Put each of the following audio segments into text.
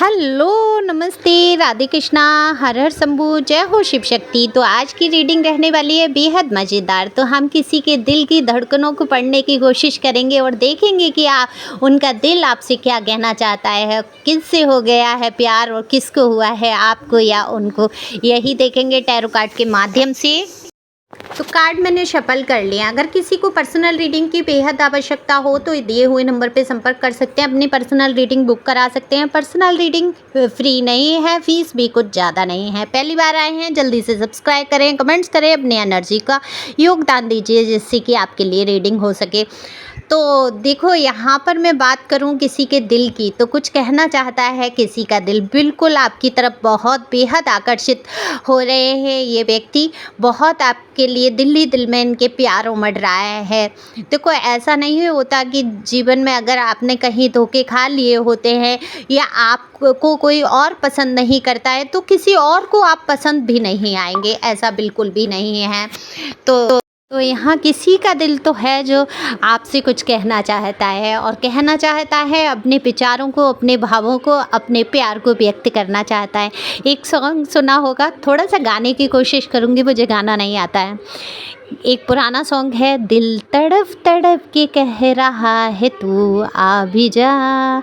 Hello, नमस्ते, राधे कृष्णा, हर हर शंभू, जय हो शिव शक्ति। तो आज की रीडिंग रहने वाली है बेहद मज़ेदार। तो हम किसी के दिल की धड़कनों को पढ़ने की कोशिश करेंगे और देखेंगे कि उनका दिल आपसे क्या कहना चाहता है, किससे हो गया है प्यार और किसको हुआ है, आपको या उनको। यही देखेंगे टैरो कार्ड के माध्यम से। तो कार्ड मैंने शफल कर लिया। अगर किसी को पर्सनल रीडिंग की बेहद आवश्यकता हो तो दिए हुए नंबर पे संपर्क कर सकते हैं, अपनी पर्सनल रीडिंग बुक करा सकते हैं। पर्सनल रीडिंग फ्री नहीं है, फीस भी कुछ ज़्यादा नहीं है। पहली बार आए हैं जल्दी से सब्सक्राइब करें, कमेंट्स करें, अपनी एनर्जी का योगदान दीजिए जिससे कि आपके लिए रीडिंग हो सके। तो देखो, यहाँ पर मैं बात करूँ किसी के दिल की, तो कुछ कहना चाहता है किसी का दिल बिल्कुल आपकी तरफ बहुत बेहद आकर्षित हो रहे हैं। ये व्यक्ति बहुत आपके लिए दिल ही दिल में इनके प्यार उमड़ रहा है। देखो, ऐसा नहीं होता कि जीवन में अगर आपने कहीं धोखे खा लिए होते हैं या आपको कोई और पसंद नहीं करता है तो किसी और को आप पसंद भी नहीं आएंगे, ऐसा बिल्कुल भी नहीं है। तो यहाँ किसी का दिल तो है जो आपसे कुछ कहना चाहता है और कहना चाहता है, अपने विचारों को, अपने भावों को, अपने प्यार को व्यक्त करना चाहता है। एक सॉन्ग सुना होगा, थोड़ा सा गाने की कोशिश करूँगी, मुझे गाना नहीं आता है। एक पुराना सॉन्ग है, दिल तड़प तड़प के कह रहा है तू आ भी जा,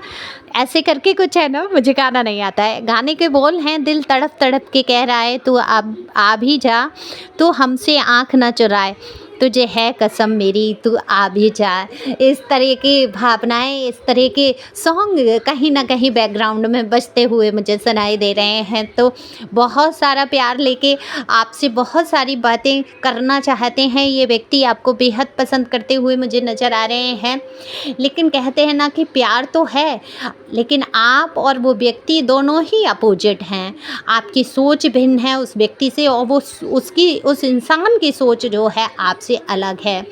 ऐसे करके कुछ है ना, मुझे गाना नहीं आता है। गाने के बोल हैं, दिल तड़प तड़प के कह रहा है तू आ भी जा, तू हमसे आँख ना चुराए, तुझे है कसम मेरी तू आ भी जा। इस तरह की भावनाएं, इस तरह के सॉन्ग कहीं ना कहीं बैकग्राउंड में बजते हुए मुझे सुनाई दे रहे हैं। तो बहुत सारा प्यार लेके आपसे बहुत सारी बातें करना चाहते हैं ये व्यक्ति, आपको बेहद पसंद करते हुए मुझे नज़र आ रहे हैं। लेकिन कहते हैं ना कि प्यार तो है, लेकिन आप और वो व्यक्ति दोनों ही अपोजिट हैं। आपकी सोच भिन्न है उस व्यक्ति से और वो उस इंसान की सोच जो है आपसे अलग है।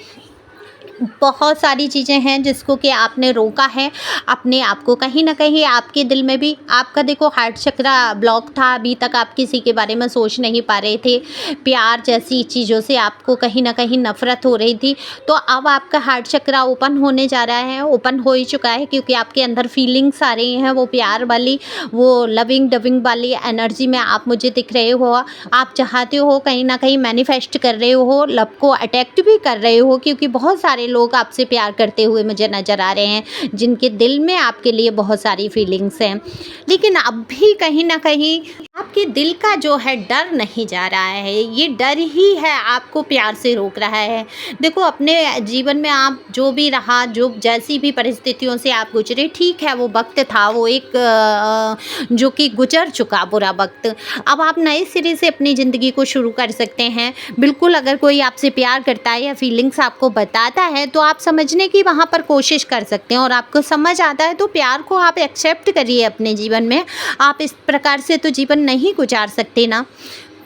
बहुत सारी चीज़ें हैं जिसको कि आपने रोका है अपने आप को। कहीं ना कहीं आपके दिल में भी आपका, देखो, हार्ट चक्रा ब्लॉक था। अभी तक आप किसी के बारे में सोच नहीं पा रहे थे, प्यार जैसी चीज़ों से आपको कहीं ना कहीं नफ़रत हो रही थी। तो अब आपका हार्ट चक्रा ओपन होने जा रहा है, ओपन हो ही चुका है, क्योंकि आपके अंदर फीलिंग्स आ रही हैं, वो प्यार वाली, वो लविंग डविंग वाली एनर्जी में आप मुझे दिख रहे हो। आप चाहते हो, कहीं ना कहीं मैनिफेस्ट कर रहे हो, लव को अटैक्ट भी कर रहे हो, क्योंकि बहुत सारे लोग आपसे प्यार करते हुए मुझे नज़र आ रहे हैं जिनके दिल में आपके लिए बहुत सारी फीलिंग्स हैं। लेकिन अब भी कहीं ना कहीं आपके दिल का जो है डर नहीं जा रहा है। ये डर ही है आपको प्यार से रोक रहा है। देखो, अपने जीवन में आप जो भी रहा, जो जैसी भी परिस्थितियों से आप गुजरे, ठीक है, वो वक्त था, वो एक जो कि गुजर चुका बुरा वक्त। अब आप नए सिरे से अपनी ज़िंदगी को शुरू कर सकते हैं। बिल्कुल, अगर कोई आपसे प्यार करता है या फीलिंग्स आपको बताता है तो आप समझने की वहाँ पर कोशिश कर सकते हैं, और आपको समझ आता है तो प्यार को आप एक्सेप्ट करिए अपने जीवन में। आप इस प्रकार से तो जीवन नहीं गुजार सकते ना।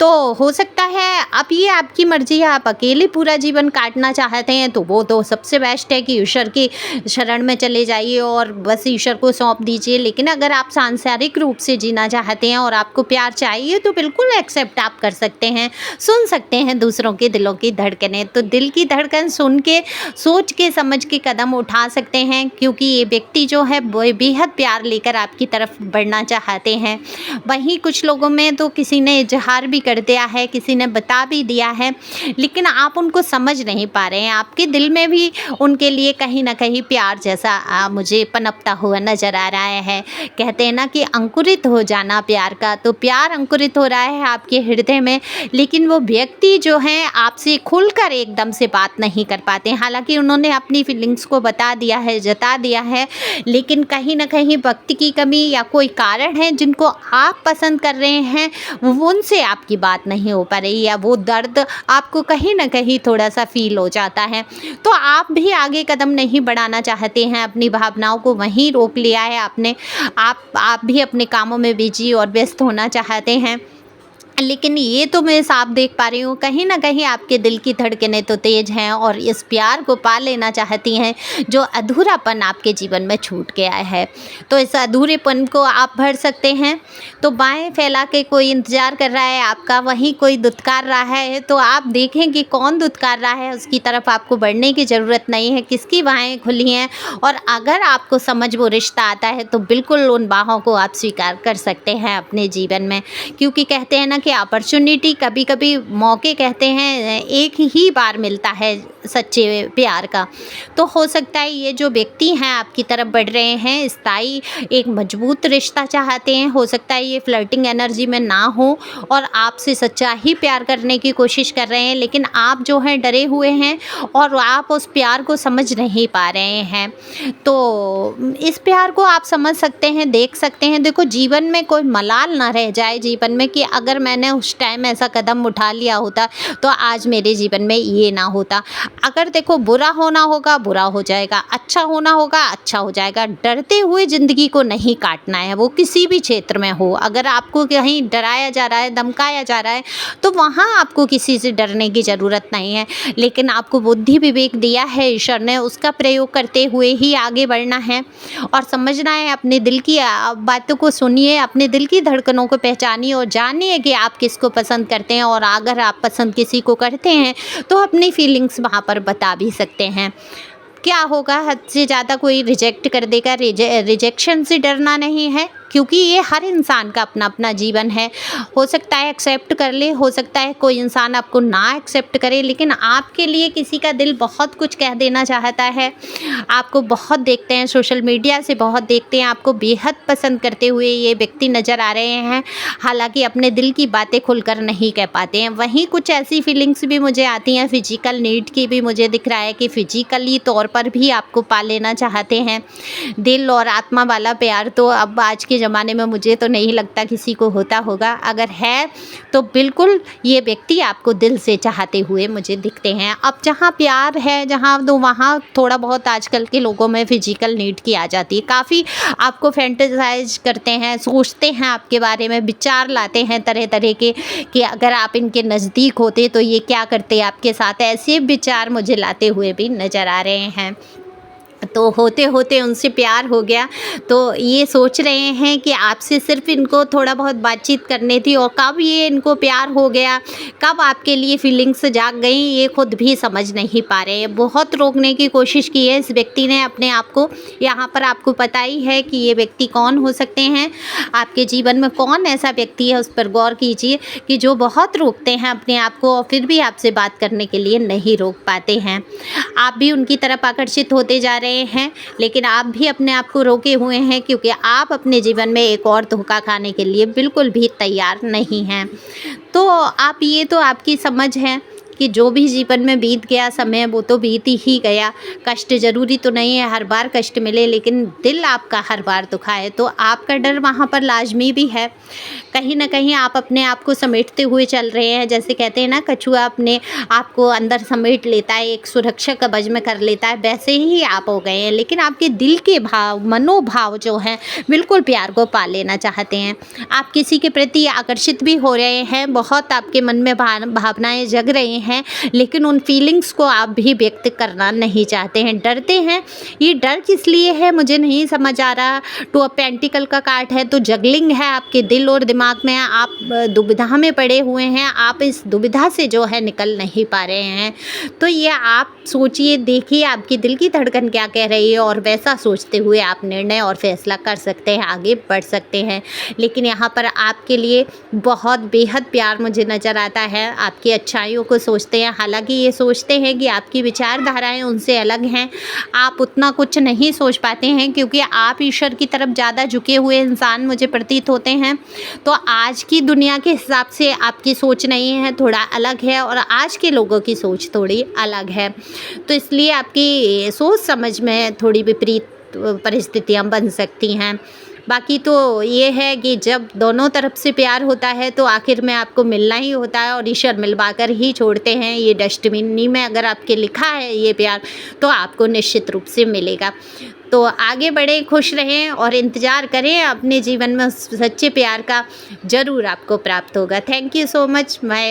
तो हो सकता है अब ये आपकी मर्ज़ी है, आप अकेले पूरा जीवन काटना चाहते हैं तो वो तो सबसे बेस्ट है कि ईश्वर की शरण में चले जाइए और बस ईश्वर को सौंप दीजिए। लेकिन अगर आप सांसारिक रूप से जीना चाहते हैं और आपको प्यार चाहिए तो बिल्कुल एक्सेप्ट आप कर सकते हैं, सुन सकते हैं दूसरों के दिलों की धड़कनें। तो दिल की धड़कन सुन के, सोच के, समझ के कदम उठा सकते हैं, क्योंकि ये व्यक्ति जो है वो बेहद प्यार लेकर आपकी तरफ बढ़ना चाहते हैं। वहीं कुछ लोगों में तो किसी ने इजहार भी कर दिया है, किसी ने बता भी दिया है, लेकिन आप उनको समझ नहीं पा रहे हैं। आपके दिल में भी उनके लिए कहीं ना कहीं प्यार जैसा मुझे पनपता हुआ नज़र आ रहा है। कहते हैं ना कि अंकुरित हो जाना प्यार का, तो प्यार अंकुरित हो रहा है आपके हृदय में, लेकिन वो व्यक्ति जो है आपसे खुलकर एकदम से बात नहीं कर पाते। हालांकि उन्होंने अपनी फीलिंग्स को बता दिया है, जता दिया है, लेकिन कहीं ना कहीं वक्त की कमी या कोई कारण है जिनको आप पसंद कर रहे हैं, उनसे आपकी बात नहीं हो पा रही, या वो दर्द आपको कहीं ना कहीं थोड़ा सा फील हो जाता है। तो आप भी आगे कदम नहीं बढ़ाना चाहते हैं, अपनी भावनाओं को वहीं रोक लिया है आपने। आप भी अपने कामों में बिजी और व्यस्त होना चाहते हैं। लेकिन ये तो मैं साफ देख पा रही हूँ, कहीं न कहीं आपके दिल की धड़कनें तो तेज़ हैं और इस प्यार को पा लेना चाहती हैं, जो अधूरापन आपके जीवन में छूट गया है। तो इस अधूरेपन को आप भर सकते हैं। तो बाहें फैला के कोई इंतज़ार कर रहा है आपका, वहीं कोई दुत्कार रहा है, तो आप देखें कि कौन दुत्कार रहा है, उसकी तरफ आपको बढ़ने की ज़रूरत नहीं है, किसकी बाहें खुली हैं। और अगर आपको समझ वो रिश्ता आता है, तो बिल्कुल उन बाहों को आप स्वीकार कर सकते हैं अपने जीवन में। क्योंकि कहते हैं ना कि अपॉर्चुनिटी, कभी कभी मौके कहते हैं एक ही बार मिलता है सच्चे प्यार का। तो हो सकता है ये जो व्यक्ति हैं आपकी तरफ बढ़ रहे हैं, स्थायी एक मजबूत रिश्ता चाहते हैं, हो सकता है ये फ्लर्टिंग एनर्जी में ना हो और आपसे सच्चा ही प्यार करने की कोशिश कर रहे हैं, लेकिन आप जो हैं डरे हुए हैं और आप उस प्यार को समझ नहीं पा रहे हैं। तो इस प्यार को आप समझ सकते हैं, देख सकते हैं। देखो, जीवन में कोई मलाल ना रह जाए जीवन में कि अगर मैंने उस टाइम ऐसा कदम उठा लिया होता तो आज मेरे जीवन में ये ना होता। अगर देखो, बुरा होना होगा बुरा हो जाएगा, अच्छा होना होगा अच्छा हो जाएगा। डरते हुए ज़िंदगी को नहीं काटना है, वो किसी भी क्षेत्र में हो। अगर आपको कहीं डराया जा रहा है, धमकाया जा रहा है, तो वहाँ आपको किसी से डरने की ज़रूरत नहीं है। लेकिन आपको बुद्धि विवेक दिया है ईश्वर ने, उसका प्रयोग करते हुए ही आगे बढ़ना है और समझना है। अपने दिल की बातों को सुनिए, अपने दिल की धड़कनों को पहचानिए और जानिए कि आप किसको पसंद करते हैं। और अगर आप पसंद किसी को करते हैं तो अपनी फीलिंग्स वहाँ पर बता भी सकते हैं। क्या होगा, हद से ज़्यादा कोई रिजेक्ट कर देगा, रिजेक्शन से डरना नहीं है, क्योंकि ये हर इंसान का अपना अपना जीवन है। हो सकता है एक्सेप्ट कर ले, हो सकता है कोई इंसान आपको ना एक्सेप्ट करे, लेकिन आपके लिए किसी का दिल बहुत कुछ कह देना चाहता है। आपको बहुत देखते हैं, सोशल मीडिया से बहुत देखते हैं, आपको बेहद पसंद करते हुए ये व्यक्ति नज़र आ रहे हैं, हालांकि अपने दिल की बातें खुलकर नहीं कह पाते हैं। वहीं कुछ ऐसी फीलिंग्स भी मुझे आती हैं, फिजिकल नीड की भी मुझे दिख रहा है कि फिजिकली तौर पर भी आपको पा लेना चाहते हैं। दिल और आत्मा वाला प्यार तो अब आज के ज़माने में मुझे तो नहीं लगता किसी को होता होगा। अगर है तो बिल्कुल ये व्यक्ति आपको दिल से चाहते हुए मुझे दिखते हैं। अब जहाँ प्यार है, जहाँ तो वहाँ थोड़ा बहुत आजकल के लोगों में फिजिकल नीड की आ जाती है। काफ़ी आपको फैंटेसाइज करते हैं, सोचते हैं आपके बारे में, विचार लाते हैं तरह तरह के कि अगर आप इनके नज़दीक होते तो ये क्या करते आपके साथ। ऐसे विचार मुझे लाते हुए भी नज़र आ रहे हैं। तो होते होते उनसे प्यार हो गया, तो ये सोच रहे हैं कि आपसे सिर्फ इनको थोड़ा बहुत बातचीत करनी थी, और कब ये इनको प्यार हो गया, कब आपके लिए फीलिंग्स जाग गई, ये खुद भी समझ नहीं पा रहे हैं। बहुत रोकने की कोशिश की है इस व्यक्ति ने अपने आप को। यहाँ पर आपको पता ही है कि ये व्यक्ति कौन हो सकते हैं, आपके जीवन में कौन ऐसा व्यक्ति है, उस पर गौर कीजिए कि जो बहुत रोकते हैं अपने आप को और फिर भी आपसे बात करने के लिए नहीं रोक पाते हैं। आप भी उनकी तरफ आकर्षित होते जा रहे हैं, लेकिन आप भी अपने आप को रोके हुए हैं, क्योंकि आप अपने जीवन में एक और धोखा खाने के लिए बिल्कुल भी तैयार नहीं हैं। तो आप, ये तो आपकी समझ है कि जो भी जीवन में बीत गया समय वो तो बीत ही गया। कष्ट ज़रूरी तो नहीं है हर बार कष्ट मिले, लेकिन दिल आपका हर बार दुखाए, तो आपका डर वहाँ पर लाजमी भी है। कहीं ना कहीं आप अपने आप को समेटते हुए चल रहे हैं। जैसे कहते हैं ना, कछुआ अपने आप को अंदर समेट लेता है, एक सुरक्षा कवच में कर लेता है, वैसे ही आप हो गए हैं। लेकिन आपके दिल के भाव, मनोभाव जो हैं, बिल्कुल प्यार को पा लेना चाहते हैं। आप किसी के प्रति आकर्षित भी हो रहे हैं, बहुत आपके मन में भावनाएं जग रही हैं, लेकिन उन फीलिंग्स को आप भी व्यक्त करना नहीं चाहते हैं, डरते हैं। ये डर किस लिए है मुझे नहीं समझ आ रहा। टू ऑफ पेंटिकल का कार्ड है, तो जगलिंग है आपके दिल और दिमाग में। आप दुविधा में पड़े हुए हैं, आप इस दुविधा से जो है निकल नहीं पा रहे हैं। तो ये आप सोचिए, देखिए आपकी दिल की धड़कन क्या कह रही है, और वैसा सोचते हुए आप निर्णय और फैसला कर सकते हैं, आगे बढ़ सकते हैं। लेकिन यहाँ पर आपके लिए बहुत बेहद प्यार मुझे नज़र आता है, आपकी अच्छाइयों को सोचते हैं। हालांकि ये सोचते हैं कि आपकी विचारधाराएं उनसे अलग हैं, आप उतना कुछ नहीं सोच पाते हैं, क्योंकि आप ईश्वर की तरफ ज़्यादा झुके हुए इंसान मुझे प्रतीत होते हैं। तो आज की दुनिया के हिसाब से आपकी सोच नहीं है, थोड़ा अलग है, और आज के लोगों की सोच थोड़ी अलग है। तो इसलिए आपकी सोच समझ में थोड़ी विपरीत परिस्थितियाँ बन सकती हैं। बाकी तो ये है कि जब दोनों तरफ से प्यार होता है तो आखिर में आपको मिलना ही होता है और ईश्वर मिलवा कर ही छोड़ते हैं। ये डस्टबिन में अगर आपके लिखा है ये प्यार तो आपको निश्चित रूप से मिलेगा। तो आगे बढ़ें, खुश रहें और इंतज़ार करें अपने जीवन में उस सच्चे प्यार का, ज़रूर आपको प्राप्त होगा। Thank you so much my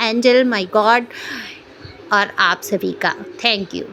angel, my God और आप सभी का थैंक यू।